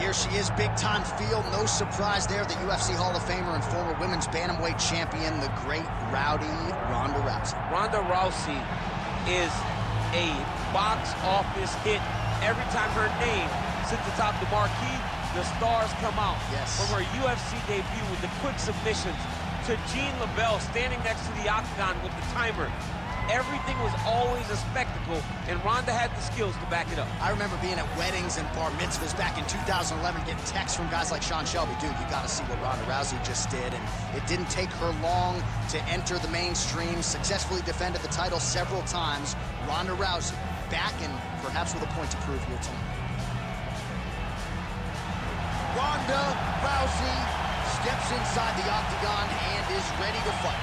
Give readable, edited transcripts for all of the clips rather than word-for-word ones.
here she is, big-time feel. No surprise there, the UFC Hall of Famer and former women's bantamweight champion, the great rowdy Ronda Rousey. Ronda Rousey is a box office hit. Every time her name sits atop the marquee, the stars come out. Yes. From her UFC debut with the quick submissions to Jean LaBelle standing next to the octagon with the timer. Everything was always a spectacle, and Ronda had the skills to back it up. I remember being at weddings and bar mitzvahs back in 2011, getting texts from guys like Sean Shelby. Dude, you gotta see what Ronda Rousey just did. And it didn't take her long to enter the mainstream, successfully defended the title several times. Ronda Rousey back and perhaps with a point to prove here tonight. Ronda Rousey steps inside the octagon and is ready to fight.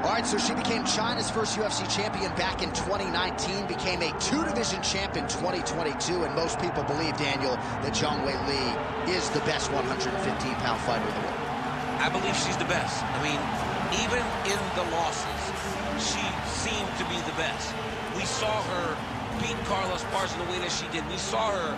All right, so she became China's first UFC champion back in 2019, became a two-division champ in 2022, and most people believe, Daniel, that Zhang Weili is the best 115-pound fighter in the world. I believe she's the best. I mean, even in the losses, she seemed to be the best. We saw her beat Carlos Parza the way that she did. We saw her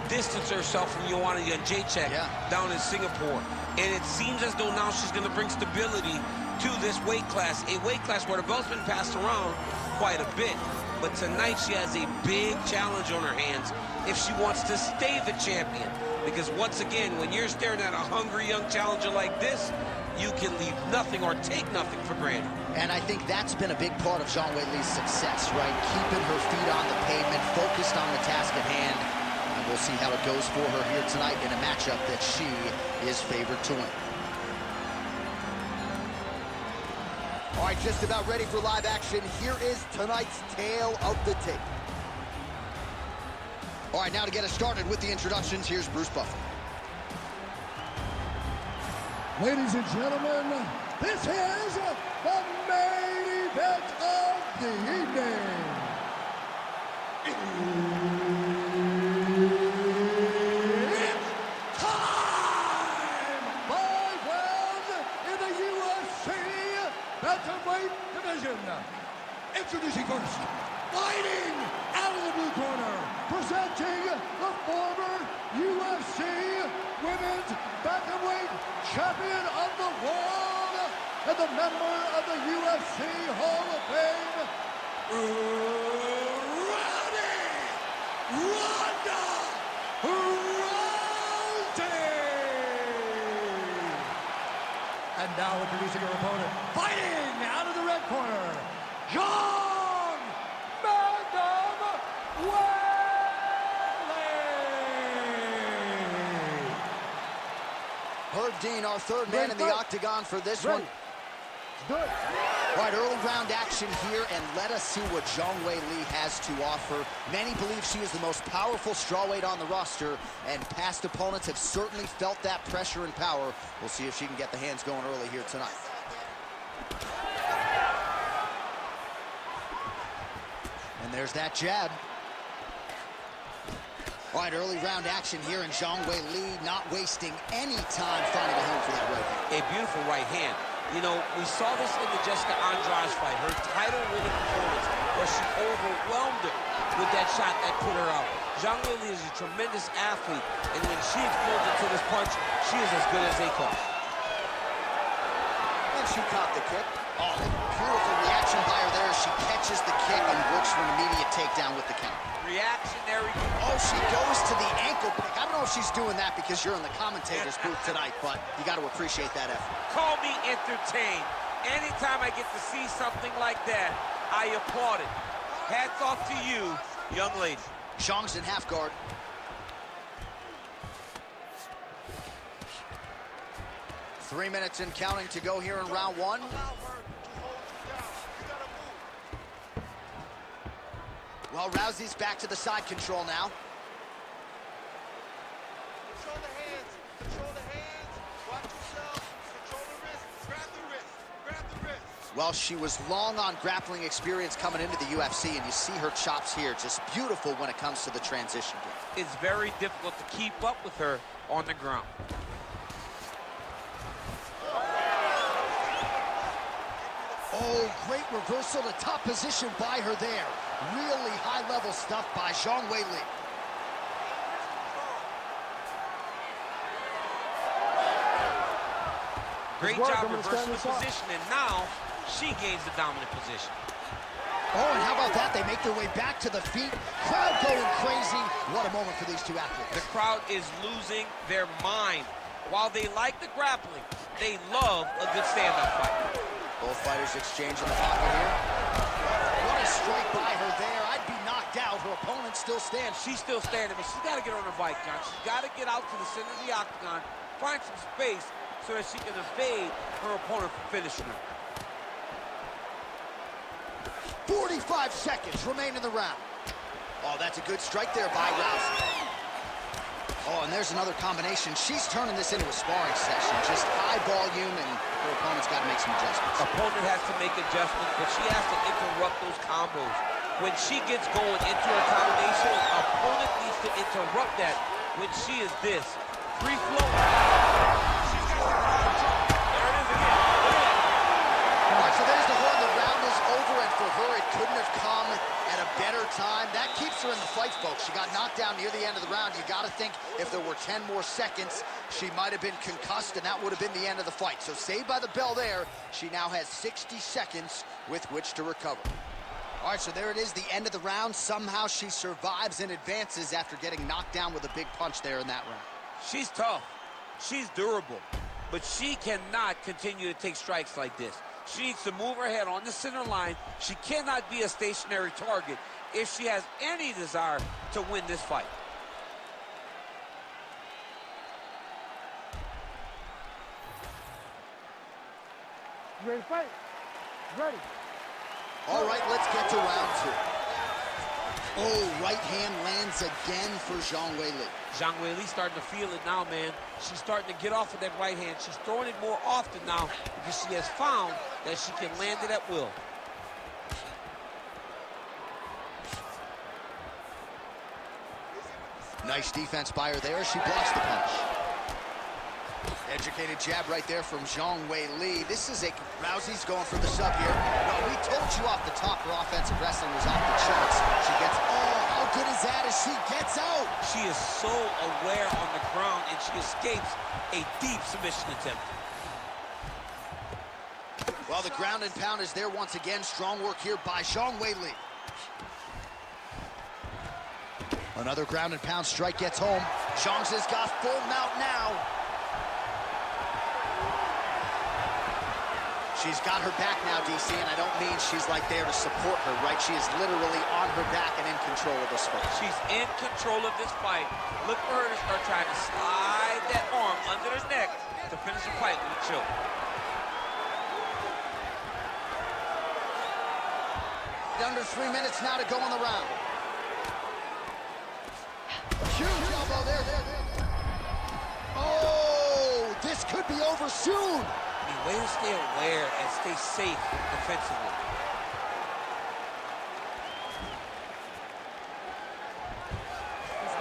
distance herself from Joanna Jędrzejczyk down in Singapore. And it seems as though now she's going to bring stability to this weight class, a weight class where the belt's been passed around quite a bit. But tonight she has a big challenge on her hands if she wants to stay the champion. Because once again, when you're staring at a hungry young challenger like this, you can leave nothing or take nothing for granted. And I think that's been a big part of Zhang Weili's success, right? Keeping her feet on the pavement, focused on the task at hand. And we'll see how it goes for her here tonight in a matchup that she is favored to win. All right, just about ready for live action. Here is tonight's tale of the tape. All right, now to get us started with the introductions, here's Bruce Buffer. Ladies and gentlemen, this is the main event of the evening. It's time! 5 rounds in the UFC Bantamweight division. Introducing first, fighting out of the blue corner, presenting the former UFC Women's Bantamweight Champion of the World and the member of the UFC Hall of Fame, Ronda Rousey. And now introducing her opponent, fighting out of the red corner, Zhang Weili. Herb Dean, our third man in the octagon for this one. Good. All right, early round action here, and let us see what Zhang Weili has to offer. Many believe she is the most powerful strawweight on the roster, and past opponents have certainly felt that pressure and power. We'll see if she can get the hands going early here tonight. And there's that jab. All right, early round action here, and Zhang Weili not wasting any time finding a home for that right hand. A beautiful right hand. You know, we saw this in the Jessica Andrade fight, her title-winning performance, where she overwhelmed her with that shot that put her out. Zhang Weili is a tremendous athlete, and when she explodes into this punch, she is as good as they come. And she caught the kick. Oh, beautiful reaction by her there. She catches the kick and works for an immediate takedown with the count. Reactionary. Oh, she goes to the ankle pick. I don't know if she's doing that because you're in the commentator's booth tonight, but you got to appreciate that effort. Call me entertained. Anytime I get to see something like that, I applaud it. Hats off to you, young lady. Zhang's in half guard. Three minutes and counting to go here in round one. Well, Rousey's back to the side control now. Control the hands. Control the hands. Watch yourself. Well, she was long on grappling experience coming into the UFC, and you see her chops here, just beautiful when it comes to the transition game. It's very difficult to keep up with her on the ground. Oh, great reversal to top position by her there. Really high-level stuff by Zhang Weili. Great job reversing the position, and now she gains the dominant position. Oh, and how about that? They make their way back to the feet. Crowd going crazy. What a moment for these two athletes. The crowd is losing their mind. While they like the grappling, they love a good stand-up fight. Both fighters exchange in the pocket here. What a strike by her there. I'd be knocked out. Her opponent still stands. She's still standing, but she's got to get on her bike, John. She's got to get out to the center of the octagon, find some space so that she can evade her opponent from finishing her. 45 seconds remain in the round. Oh, that's a good strike there by Rousey. Oh, and there's another combination. She's turning this into a sparring session. Just high volume, and her opponent's got to make some adjustments. Opponent has to make adjustments, but she has to interrupt those combos. When she gets going into her combination, opponent needs to interrupt that when she is this. Free flow. She's got the crowd jumping. There it is again. All right, so there's the horn. The round is over, and for her, it couldn't have come at a better time. That keeps her in the fight, folks. She got knocked down near the end of the round. You got to think if there were 10 more seconds, she might have been concussed, and that would have been the end of the fight. So saved by the bell there. She now has 60 seconds with which to recover. All right, so there it is, the end of the round. Somehow she survives and advances after getting knocked down with a big punch there in that round. She's tough. She's durable. But she cannot continue to take strikes like this. She needs to move her head on the center line. She cannot be a stationary target if she has any desire to win this fight. You ready to fight? Ready. All right, let's get to round two. Oh, right hand lands again for Zhang Weili. Zhang Weili starting to feel it now, man. She's starting to get off of that right hand. She's throwing it more often now because she has found that she can land it at will. Nice defense by her there. She blocks the punch. Educated jab right there from Zhang Weili. This is Rousey's going for the sub here. Well, we told you off the top her offensive wrestling was off the charts. She gets, oh, how good is that as she gets out? She is so aware on the ground, and she escapes a deep submission attempt. Well, the ground and pound is there once again. Strong work here by Zhang Weili. Another ground and pound strike gets home. Zhang's has got full mount now. She's got her back now, DC, and I don't mean she's like there to support her, right? She is literally on her back and in control of this fight. She's in control of this fight. Look for her to start trying to slide that arm under her neck to finish the fight with a choke. Under 3 minutes now to go in the round. Huge elbow there. Oh, this could be over soon. I mean, way to stay aware and stay safe defensively.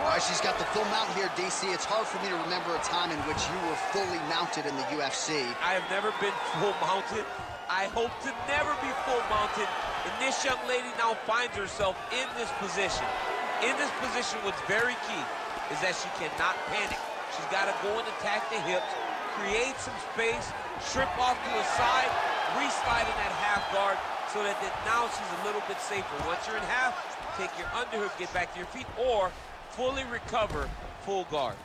All right, she's got the full mount here, DC. It's hard for me to remember a time in which you were fully mounted in the UFC. I have never been full mounted. I hope to never be full mounted. And this young lady now finds herself in this position. In this position, what's very key is that she cannot panic. She's got to go and attack the hips, create some space, trip off to the side, re-slide in that half guard so that now she's a little bit safer. Once you're in half, take your underhook, get back to your feet, or fully recover, full guard.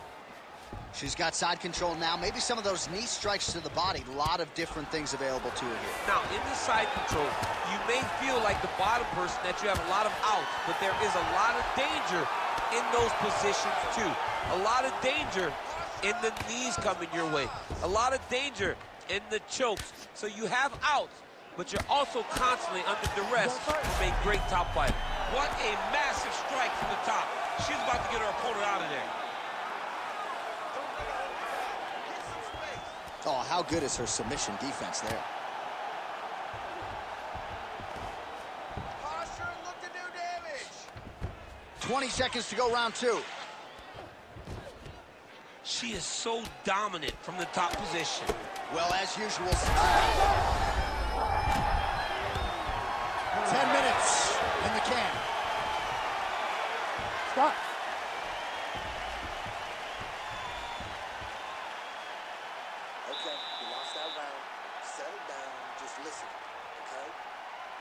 She's got side control now. Maybe some of those knee strikes to the body. A lot of different things available to her here. Now, in the side control, you may feel like the bottom person that you have a lot of outs, but there is a lot of danger in those positions too. A lot of danger in the knees coming your way. A lot of danger in the chokes. So you have outs, but you're also constantly under duress from a great top fighter. What a massive strike from the top. She's about to get her opponent out of there. Oh, how good is her submission defense there? 20 seconds to go, round 2. She is so dominant from the top position. Well, as usual, 10 minutes in the can. Stop. Okay, you lost that round. Settle down, just listen, okay?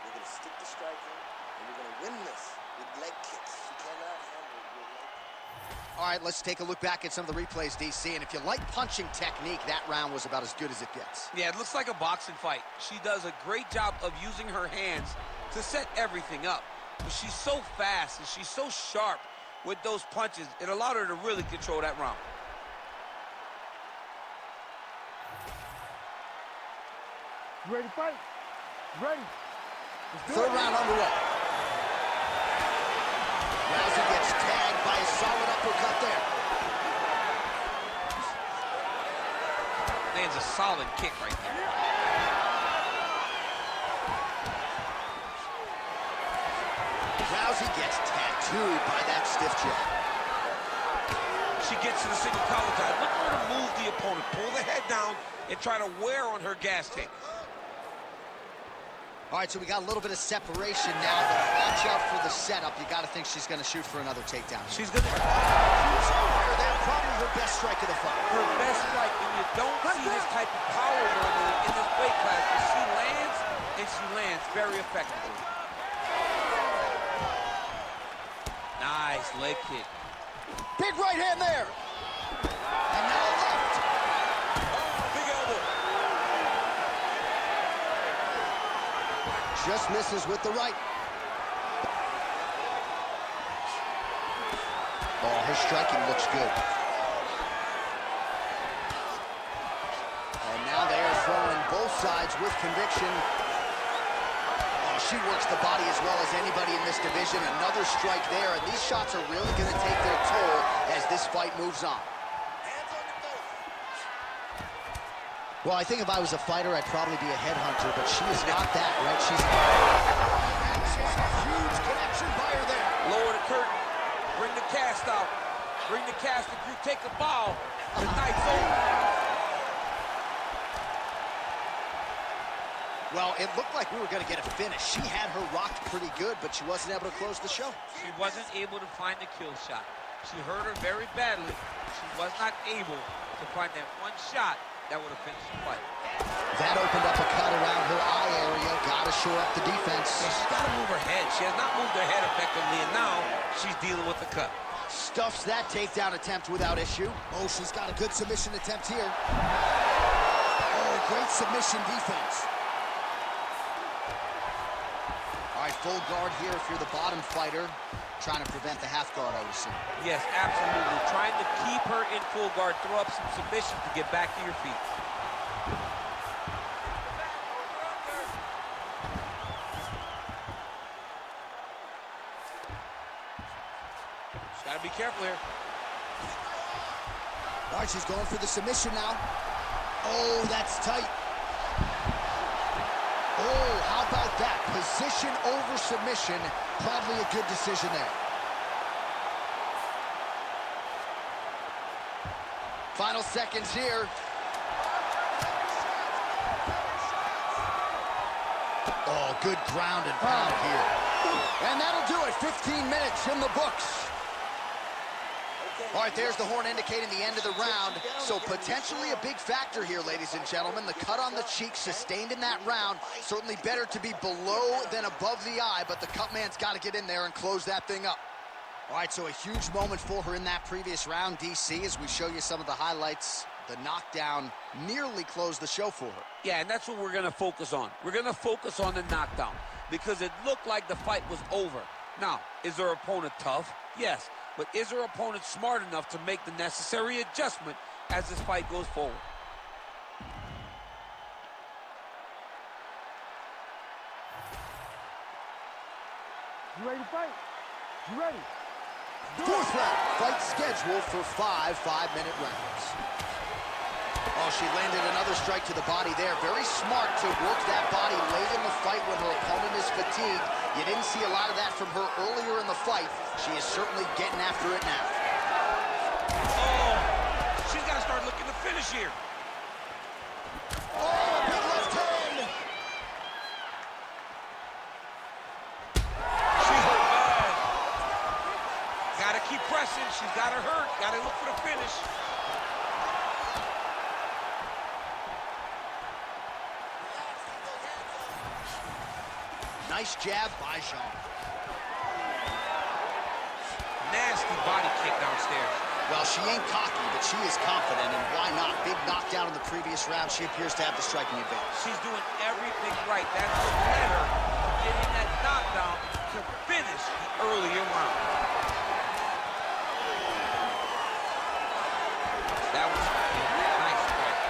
We're gonna stick to striking, and we're gonna win this with leg kicks. She cannot handle your leg. All right, let's take a look back at some of the replays, DC. And if you like punching technique, that round was about as good as it gets. Yeah, it looks like a boxing fight. She does a great job of using her hands to set everything up. But she's so fast and she's so sharp with those punches, it allowed her to really control that round. You ready to fight? You ready? Third round underway. Rousey gets tagged by a solid uppercut there. Lands a solid kick right there. Rousey gets tattooed by that stiff jab. She gets to the single collar tie. Look for her to move the opponent, pull the head down, and try to wear on her gas tank. All right, so we got a little bit of separation now, but watch out for the setup. You got to think she's going to shoot for another takedown. She's gonna. Shoots over there, probably her best strike of the fight. Her best strike, and you don't see this type of power normally in this weight class, but she lands, and she lands very effectively. Nice leg kick. Big right hand there. And now left. Big elbow. Just misses with the right. Oh, her striking looks good. And now they are throwing both sides with conviction. Oh, she works the body as well as anybody in this division. Another strike there, and these shots are really going to take their toll as this fight moves on. Well, I think if I was a fighter, I'd probably be a headhunter, but she is not that, right? She's a huge connection by her there. Lower the curtain. Bring the cast out. Bring the cast. If you take a bow, the night's over. Well, it looked like we were going to get a finish. She had her rocked pretty good, but she wasn't able to close the show. She wasn't able to find the kill shot. She hurt her very badly. She was not able to find that one shot that would have finished the fight. That opened up a cut around her eye area. Got to shore up the defense. Yeah, she's got to move her head. She has not moved her head effectively, and now she's dealing with the cut. Stuffs that takedown attempt without issue. Oh, she's got a good submission attempt here. Oh, great submission defense. All right, full guard here if you're the bottom fighter. Trying to prevent the half guard, I would assume. Yes, absolutely. Trying to keep her in full guard, throw up some submission to get back to your feet. She's got to be careful here. All right, she's going for the submission now. Oh, that's tight. Oh, how about that? Position over submission. Probably a good decision there. Final seconds here. Oh, good ground and pound here. And that'll do it. 15 minutes in the books. All right, there's the horn indicating the end of the round. So potentially a big factor here, ladies and gentlemen. The cut on the cheek sustained in that round. Certainly better to be below than above the eye, but the cut man's got to get in there and close that thing up. All right, so a huge moment for her in that previous round, DC, as we show you some of the highlights. The knockdown nearly closed the show for her. Yeah, and that's what we're going to focus on. We're going to focus on the knockdown because it looked like the fight was over. Now, is her opponent tough? Yes. But is her opponent smart enough to make the necessary adjustment as this fight goes forward? You ready to fight? You ready? Fourth round, fight scheduled for 5 5-minute rounds. Oh, she landed another strike to the body there. Very smart to work that body late in the fight when her opponent is fatigued. You didn't see a lot of that from her earlier in the fight. She is certainly getting after it now. Oh, she's got to start looking to finish here. Oh, big left hand. She hurt bad. Got to keep pressing. She's got her hurt. Got to look for the finish. Nice jab by Zhang. Nasty body kick downstairs. Well, she ain't cocky, but she is confident, and why not? Big knockdown in the previous round. She appears to have the striking advantage. She's doing everything right. That's what led her to getting that knockdown to finish the earlier round. That was nice strike.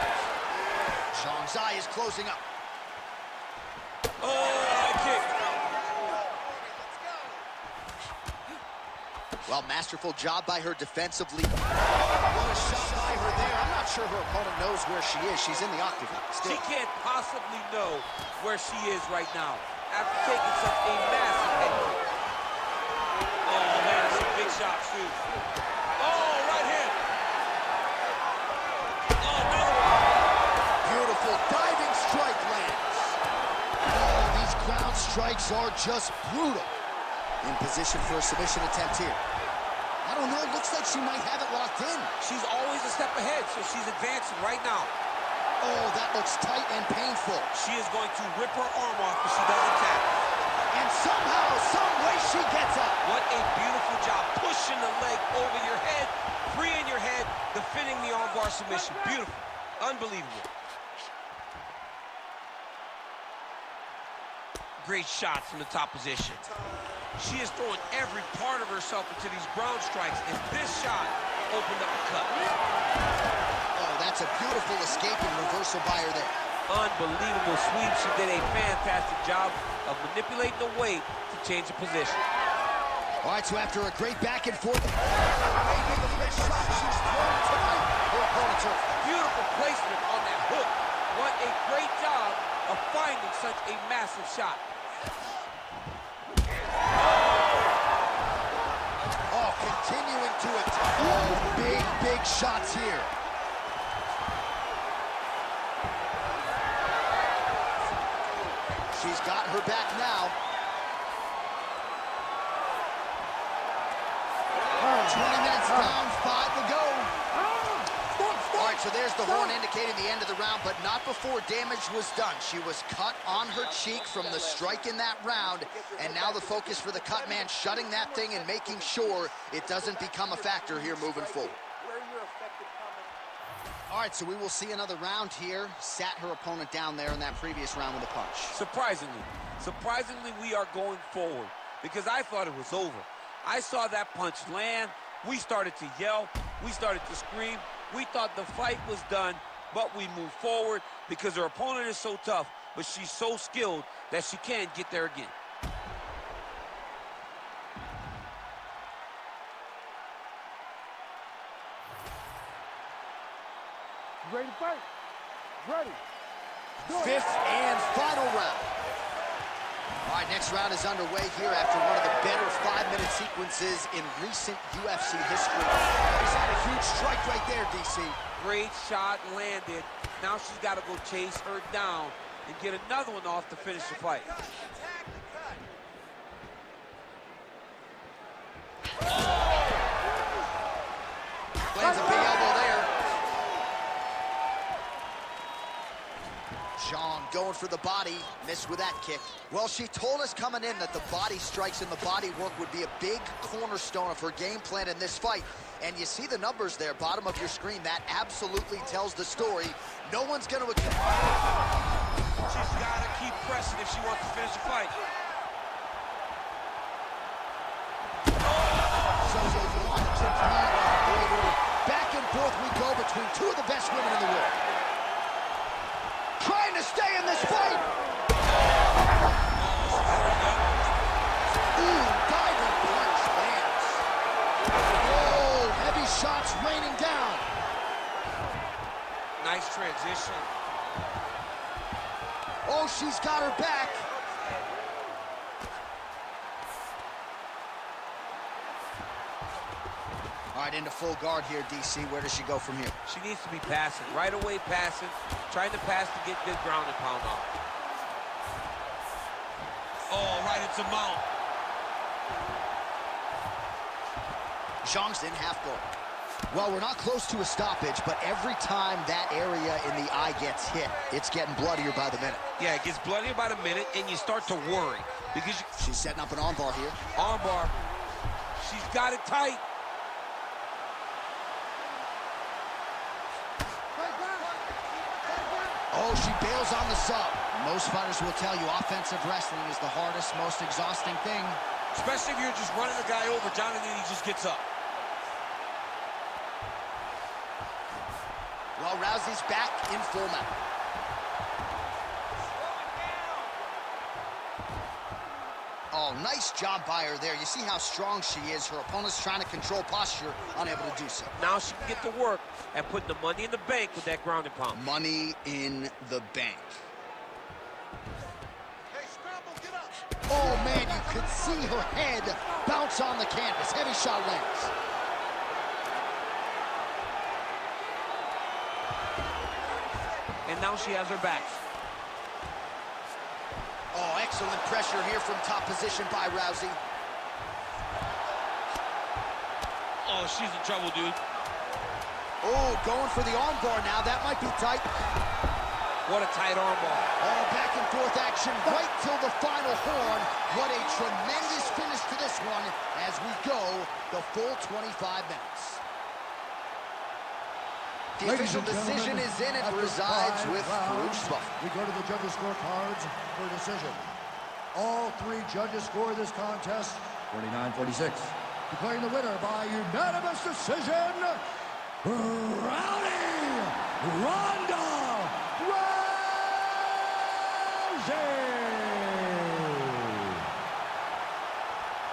Zhang's eye is closing up. Oh, high kick. Well, masterful job by her defensively. What a shot by her there. I'm not sure her opponent knows where she is. She's in the octagon still. She can't possibly know where she is right now after taking such a massive head kick. Oh, man, that's some big shots, too. Oh, right hand. Oh, another one. Beautiful diving strike lands. Oh, these ground strikes are just brutal. In position for a submission attempt here. I don't know, looks like she might have it locked in. She's always a step ahead, so she's advancing right now. Oh, that looks tight and painful. She is going to rip her arm off if she doesn't tap. And somehow, some way, she gets up. What a beautiful job, pushing the leg over your head, freeing your head, defending the armbar submission. Beautiful, unbelievable. Great shot from the top position. She is throwing every part of herself into these ground strikes, and this shot opened up a cut. Oh, that's a beautiful escape and reversal by her there. Unbelievable sweep. She did a fantastic job of manipulating the weight to change the position. All right, so after a great back and forth, maybe the best shot she's thrown tonight. Her opponent's hurt. Beautiful placement on that hook. What a great job of finding such a massive shot. Oh, continuing to attack. Oh, big shots here. She's got her back now. 20 minutes down, 5 to go. All right, so there's the horn indicating the end of the round, but not before damage was done. She was cut on her cheek from the strike in that round, and now the focus for the cut man, shutting that thing and making sure it doesn't become a factor here moving forward. All right, so we will see another round here. Sat her opponent down there in that previous round with a punch. Surprisingly, we are going forward because I thought it was over. I saw that punch land. We started to yell. We started to scream. We thought the fight was done, but we moved forward because her opponent is so tough, but she's so skilled that she can't get there again. You ready to fight? Ready. Fifth and final round. All right, next round is underway here after one of the better 5-minute sequences in recent UFC history. He's had a huge strike right there, DC. Great shot landed. Now she's got to go chase her down and get another one off to finish the fight. Lands a big elbow there. Zhang going for the body, missed with that kick. Well, she told us coming in that the body strikes and the body work would be a big cornerstone of her game plan in this fight. And you see the numbers there, bottom of your screen. That absolutely tells the story. No one's going to... She's got to keep pressing if she wants to finish the fight. Back and forth we go between two of the best women in the world. Trying to stay in this fight. Ooh, diving punch lands. Oh, heavy shots raining down. Nice transition. position. Oh, she's got her back. All right, into full guard here, DC. Where does she go from here? She needs to be passing. Right away passing. Trying to pass to get good ground and pound off. Oh, right into mount. Zhang's in half guard. Well, we're not close to a stoppage, but every time that area in the eye gets hit, it's getting bloodier by the minute. Yeah, it gets bloodier by the minute, and you start to worry. Because she's setting up an armbar here. Armbar. She's got it tight. Oh, she bails on the sub. Most fighters will tell you offensive wrestling is the hardest, most exhausting thing. Especially if you're just running the guy over. Jonathan, he just gets up. Well, Rousey's back in full mount. Oh, nice job by her there. You see how strong she is. Her opponent's trying to control posture, unable to do so. Now she can get to work and put the money in the bank with that ground and pound. Money in the bank. Hey, Scramble, get up. Oh, man, you could see her head bounce on the canvas. Heavy shot lands. And now she has her back. Oh, excellent pressure here from top position by Rousey. Oh, she's in trouble, dude. Oh, going for the armbar now. That might be tight. What a tight armbar. Oh, back and forth action right till the final horn. What a tremendous finish to this one as we go the full 25 minutes. The official decision is in. It resides with Bruce Buff. We go to the judges' scorecards for decision. All three judges score this contest 49-46. Declaring the winner by unanimous decision, Ronda Rousey!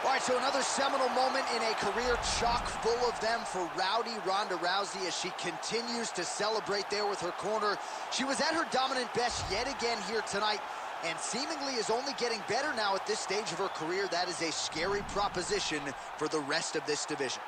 All right, so another seminal moment in a career chock full of them for rowdy Ronda Rousey as she continues to celebrate there with her corner. She was at her dominant best yet again here tonight and seemingly is only getting better now at this stage of her career. That is a scary proposition for the rest of this division.